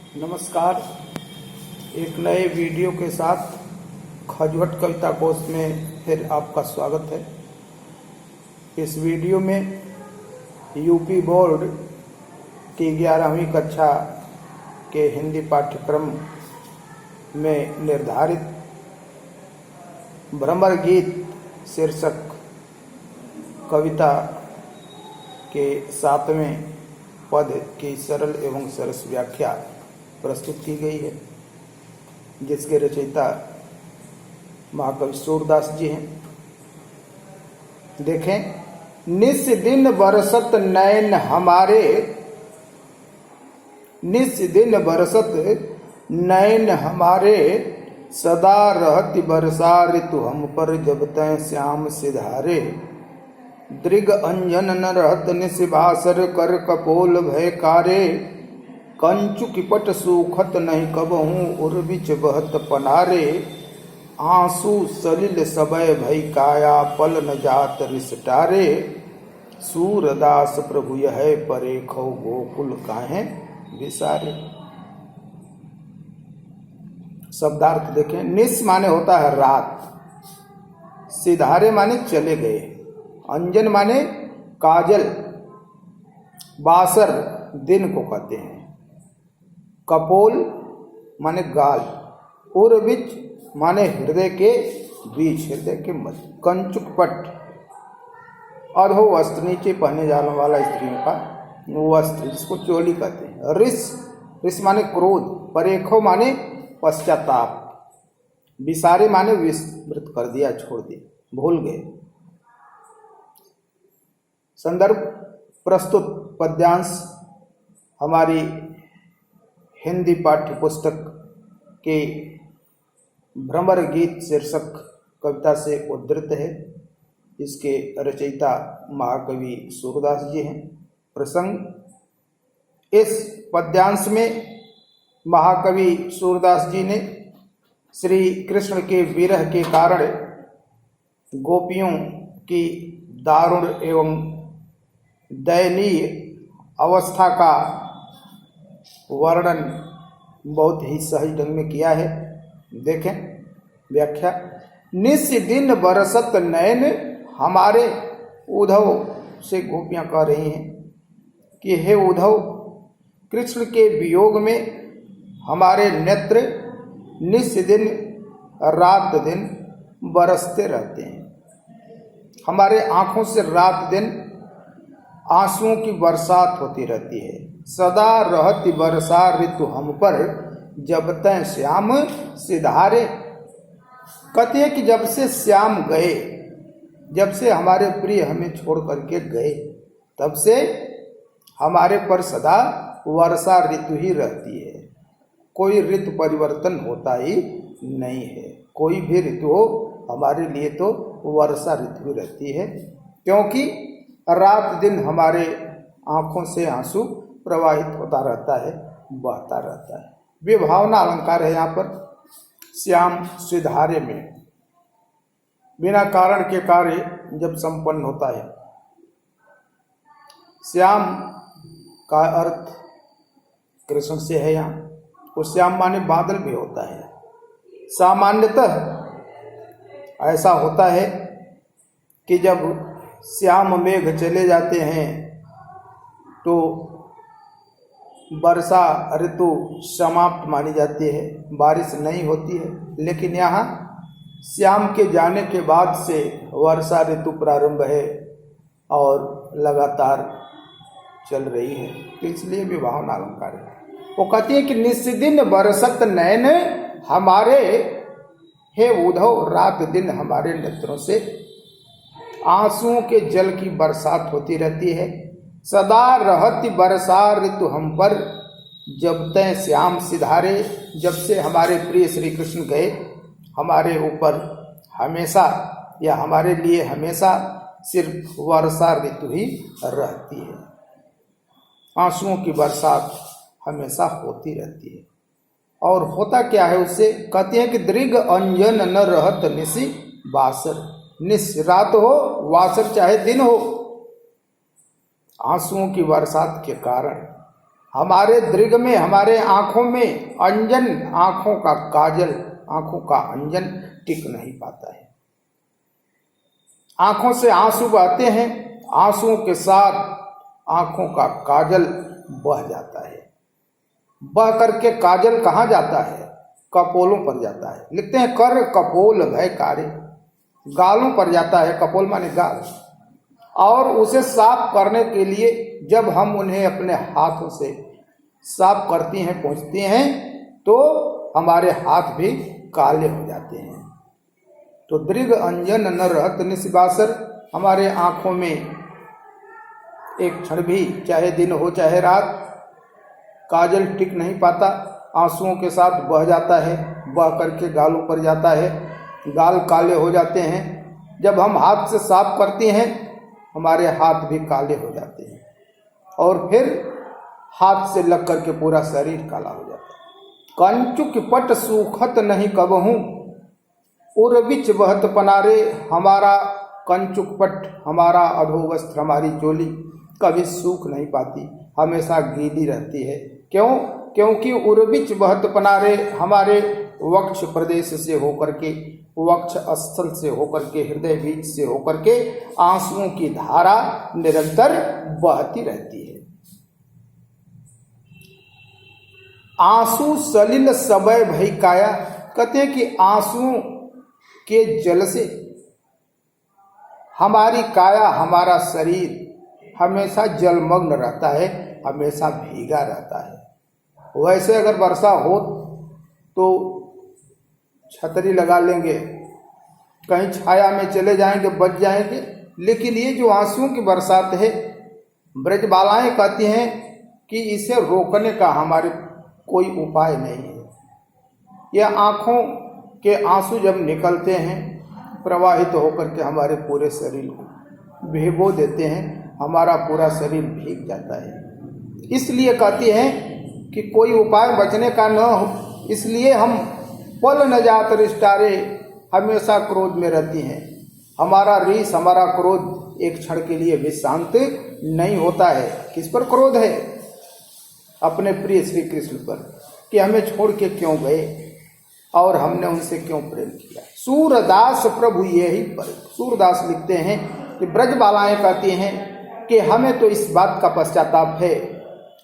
नमस्कार। एक नए वीडियो के साथ खजवट कविता कोश में फिर आपका स्वागत है। इस वीडियो में यूपी बोर्ड की 11वीं कक्षा के हिंदी पाठ्यक्रम में निर्धारित भ्रमर गीत शीर्षक कविता के 7वें पद की सरल एवं सरस व्याख्या प्रस्तुत की गई है, जिसके रचयिता महाकवि सूरदास जी हैं। देखें, निस दिन बरसत नैन हमारे, निस दिन बरसत नैन हमारे, सदा रहती बरसा ऋतु हम पर, जब तय श्याम सिधारे। दृग अंजन न रहत निशिभासर, कर कपोल भयकारे। कंचु किपट सूखत नहीं कबहूँ, उर्बिच बहत पनारे। आंसू सलिल सबय भई काया, पल न जात रिसटारे। सूरदास प्रभु यह परेखौ, गोकुल काहे विसारे। शब्दार्थ देखें। निस माने होता है रात, सिधारे माने चले गए, अंजन माने काजल, बासर दिन को कहते हैं, कपोल माने गाल, उर्बिच माने हृदय के बीच, हृदय के मध्य। कंचुकपट अधो वस्त्र, नीचे पहने जाने वाला स्त्रियों का वस्त्र, जिसको चोली कहते हैं। रिस, रिस माने क्रोध, परेखो माने पश्चाताप, विसारे माने विस्मृत कर दिया, छोड़ दिया, भूल गए। संदर्भ प्रस्तुत पद्यांश हमारी हिंदी पाठ्य पुस्तक के भ्रमर गीत शीर्षक कविता से उद्धृत है। इसके रचयिता महाकवि सूरदास जी हैं। प्रसंग, इस पद्यांश में महाकवि सूरदास जी ने श्री कृष्ण के विरह के कारण गोपियों की दारुण एवं दयनीय अवस्था का वर्णन बहुत ही सहज ढंग में किया है। देखें व्याख्या। निस दिन बरसत नैन हमारे, उद्धव से गोपियां कह रही हैं कि हे उद्धव, कृष्ण के वियोग में हमारे नेत्र निस दिन रात दिन बरसते रहते हैं। हमारे आंखों से रात दिन आंसुओं की बरसात होती रहती है। सदा रहती बरसा ऋतु हम पर, जब तय श्याम सिधारे। कहते हैं कि जब से श्याम गए, जब से हमारे प्रिय हमें छोड़ करके गए, तब से हमारे पर सदा वर्षा ऋतु ही रहती है। कोई ऋतु परिवर्तन होता ही नहीं है। कोई भी ऋतु हो, हमारे लिए तो वर्षा ऋतु ही रहती है, क्योंकि रात दिन हमारे आंखों से आंसू प्रवाहित होता रहता है, बहता रहता है। वे भावना अलंकार है यहाँ पर। श्याम सिधारे में बिना कारण के कार्य जब संपन्न होता है। श्याम का अर्थ कृष्ण से है यहाँ, और श्याम माने बादल भी होता है। सामान्यतः ऐसा होता है कि जब श्याम मेघ चले जाते हैं तो वर्षा ऋतु समाप्त मानी जाती है, बारिश नहीं होती है। लेकिन यहाँ श्याम के जाने के बाद से वर्षा ऋतु प्रारंभ है और लगातार चल रही है, तो इसलिए भी भावना अलंकार है। वो कहती है कि निस्दिन बरसत नैन हमारे, हे उद्धव, रात दिन हमारे नेत्रों से आंसुओं के जल की बरसात होती रहती है। सदा रहती बरसा ऋतु हम पर, जब तय श्याम सिधारे। जब से हमारे प्रिय श्री कृष्ण गए, हमारे ऊपर हमेशा या हमारे लिए हमेशा सिर्फ वर्षा ऋतु ही रहती है। आंसुओं की बरसात हमेशा होती रहती है। और होता क्या है उससे? कहते हैं कि दृग अंजन न रहत निशि बासर। निश रात हो, वासर चाहे दिन हो, आंसुओं की बरसात के कारण हमारे दृग में, हमारे आंखों में अंजन, आंखों का काजल, आंखों का अंजन टिक नहीं पाता है। आंखों से आंसू बहते हैं, आंसुओं के साथ आंखों का काजल बह जाता है। बह करके काजल कहाँ जाता है? कपोलों पर जाता है। लिखते हैं कर कपोल भय कारे, गालों पर जाता है। कपोल माने गाल। और उसे साफ करने के लिए जब हम उन्हें अपने हाथों से साफ करती हैं, पोंछती हैं, तो हमारे हाथ भी काले हो जाते हैं। तो दृग अंजन न रहत निस्बासर, हमारे आंखों में एक क्षण भी, चाहे दिन हो चाहे रात, काजल टिक नहीं पाता। आंसुओं के साथ बह जाता है, बह करके गालों पर जाता है, गाल काले हो जाते हैं। जब हम हाथ से साफ करते हैं, हमारे हाथ भी काले हो जाते हैं और फिर हाथ से लग करके पूरा शरीर काला हो जाता है। कंचुक पट सूखत नहीं कबहूं, उर्विच बहत पनारे, हमारा कंचुक पट, हमारा अधोवस्त्र, हमारी चोली कभी सूख नहीं पाती, हमेशा गीली रहती है। क्यों? क्योंकि उर्विच बहत पनारे, हमारे वक्ष प्रदेश से होकर के, वक्ष स्थल से होकर के, हृदय बीज से होकर के आंसुओं की धारा निरंतर बहती रहती है। आंसू सलिल सबय भई काया, कहते हैं कि आंसुओं के जल से हमारी काया, हमारा शरीर हमेशा जलमग्न रहता है, हमेशा भीगा रहता है। वैसे अगर वर्षा हो तो छतरी लगा लेंगे, कहीं छाया में चले जाएंगे, बच जाएंगे, लेकिन ये जो आंसुओं की बरसात है, ब्रजबालाएं कहती हैं कि इसे रोकने का हमारे कोई उपाय नहीं है। यह आंखों के आंसू जब निकलते हैं, प्रवाहित होकर के हमारे पूरे शरीर को भिगो देते हैं, हमारा पूरा शरीर भीग जाता है। इसलिए कहती हैं कि कोई उपाय बचने का न हो, इसलिए हम पल न जात रिष्टारे, हमेशा क्रोध में रहती हैं। हमारा रीस, हमारा क्रोध एक क्षण के लिए भी शांत नहीं होता है। किस पर क्रोध है? अपने प्रिय श्री कृष्ण पर, कि हमें छोड़ के क्यों गए और हमने उनसे क्यों प्रेम किया। सूरदास प्रभु ये ही पर, सूरदास लिखते हैं कि ब्रजबालाएं कहती हैं कि हमें तो इस बात का पश्चाताप है,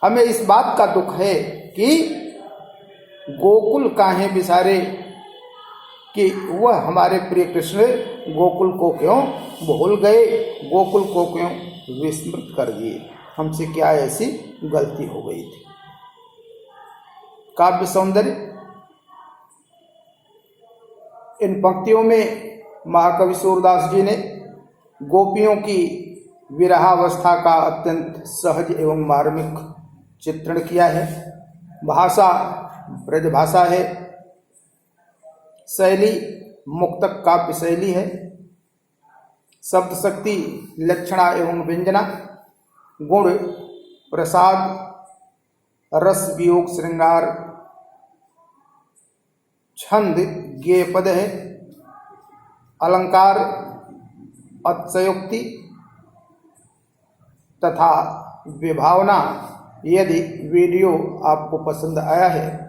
हमें इस बात का दुख है कि गोकुल काहे बिसारे, कि वह हमारे प्रिय कृष्ण गोकुल को क्यों भूल गए, गोकुल को क्यों विस्मृत कर दिए, हमसे क्या ऐसी गलती हो गई थी। काव्य सौंदर्य। इन पंक्तियों में महाकवि सूरदास जी ने गोपियों की विरहावस्था का अत्यंत सहज एवं मार्मिक चित्रण किया है। भाषा ब्रज भाषा है, शैली मुक्तक काव्य शैली है, शब्द शक्ति लक्षणा एवं व्यंजना, गुण प्रसाद रस वियोग श्रृंगार, छंद गेय पद है, अलंकार अतिशयोक्ति तथा विभावना। यदि वीडियो आपको पसंद आया है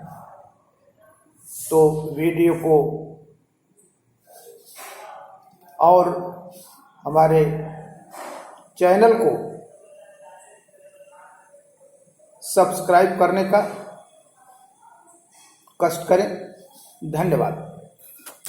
तो वीडियो को और हमारे चैनल को सब्सक्राइब करने का कष्ट करें। धन्यवाद।